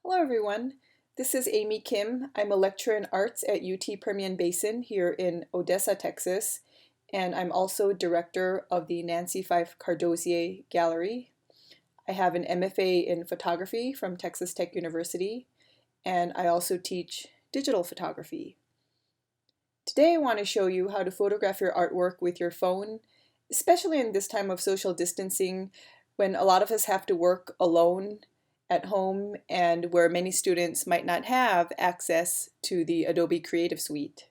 Hello everyone, this is Amy Kim. I'm a lecturer in arts at UT Permian Basin here in Odessa, Texas, and I'm also director of the Nancy Fife Cardozier Gallery. I have an MFA in photography from Texas Tech University, and I also teach digital photography. Today I want to show you how to photograph your artwork with your phone, especially in this time of social distancing when a lot of us have to work alone at home and where many students might not have access to the Adobe Creative Suite.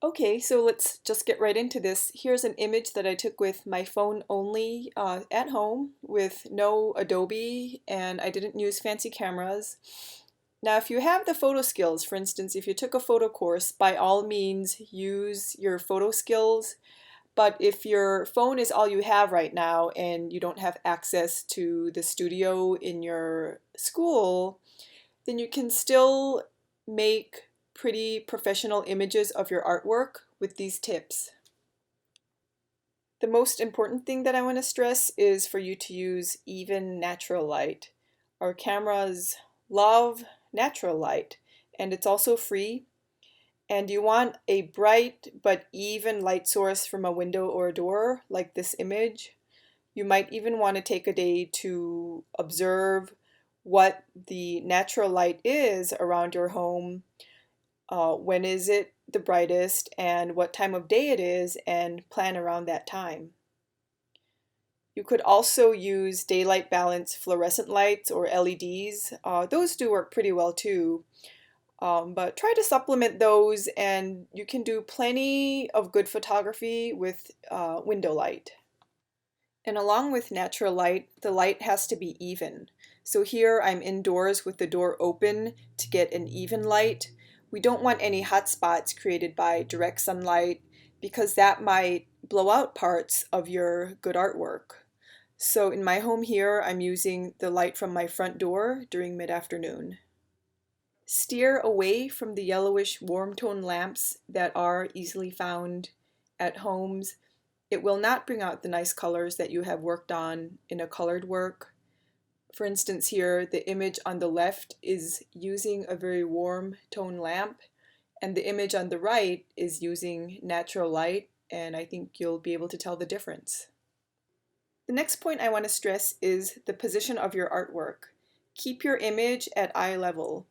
Okay, so let's just get right into this. Here's an image that I took with my phone only at home with no Adobe, and I didn't use fancy cameras. Now, if you have the photo skills, for instance, if you took a photo course, by all means use your photo skills. But if your phone is all you have right now and you don't have access to the studio in your school, then you can still make pretty professional images of your artwork with these tips. The most important thing that I want to stress is for you to use even natural light. Our cameras love natural light, and it's also free. And you want a bright but even light source from a window or a door, like this image. You might even want to take a day to observe what the natural light is around your home, when is it the brightest, and what time of day it is, and plan around that time. You could also use daylight balance fluorescent lights or LEDs. Those do work pretty well too. But try to supplement those and you can do plenty of good photography with window light. And along with natural light, the light has to be even. So here I'm indoors with the door open to get an even light. We don't want any hot spots created by direct sunlight because that might blow out parts of your good artwork. So in my home here, I'm using the light from my front door during mid-afternoon. Steer away from the yellowish warm tone lamps that are easily found at homes. It will not bring out the nice colors that you have worked on in a colored work. For instance, here the image on the left is using a very warm tone lamp, and the image on the right is using natural light, and I think you'll be able to tell the difference. The next point I want to stress is the position of your artwork. Keep your image at eye level.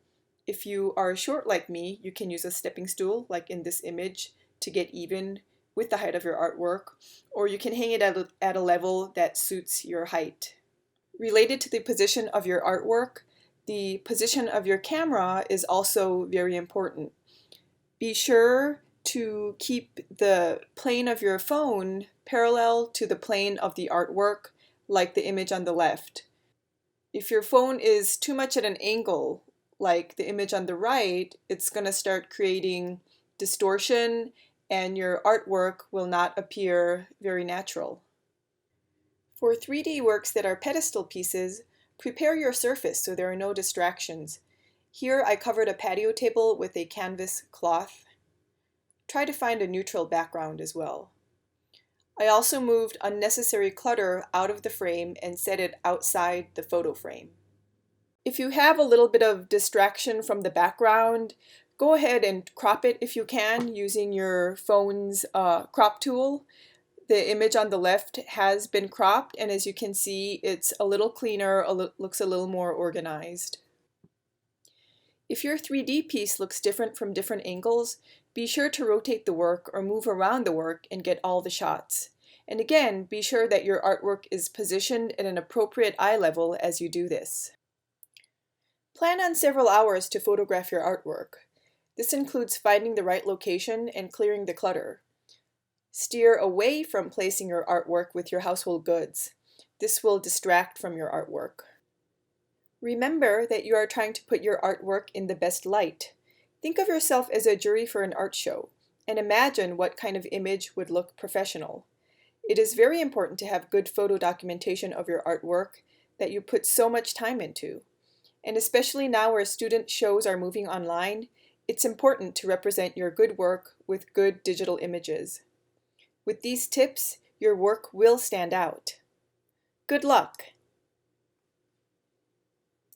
If you are short like me, you can use a stepping stool, like in this image, to get even with the height of your artwork, or you can hang it at a level that suits your height. Related to the position of your artwork, the position of your camera is also very important. Be sure to keep the plane of your phone parallel to the plane of the artwork, like the image on the left. If your phone is too much at an angle, like the image on the right, it's going to start creating distortion and your artwork will not appear very natural. For 3D works that are pedestal pieces, prepare your surface so there are no distractions. Here I covered a patio table with a canvas cloth. Try to find a neutral background as well. I also moved unnecessary clutter out of the frame and set it outside the photo frame. If you have a little bit of distraction from the background, go ahead and crop it if you can using your phone's crop tool. The image on the left has been cropped, and as you can see, it's a little cleaner, looks a little more organized. If your 3D piece looks different from different angles, be sure to rotate the work or move around the work and get all the shots. And again, be sure that your artwork is positioned at an appropriate eye level as you do this. Plan on several hours to photograph your artwork. This includes finding the right location and clearing the clutter. Steer away from placing your artwork with your household goods. This will distract from your artwork. Remember that you are trying to put your artwork in the best light. Think of yourself as a jury for an art show, and imagine what kind of image would look professional. It is very important to have good photo documentation of your artwork that you put so much time into. And especially now where student shows are moving online, it's important to represent your good work with good digital images. With these tips, your work will stand out. Good luck!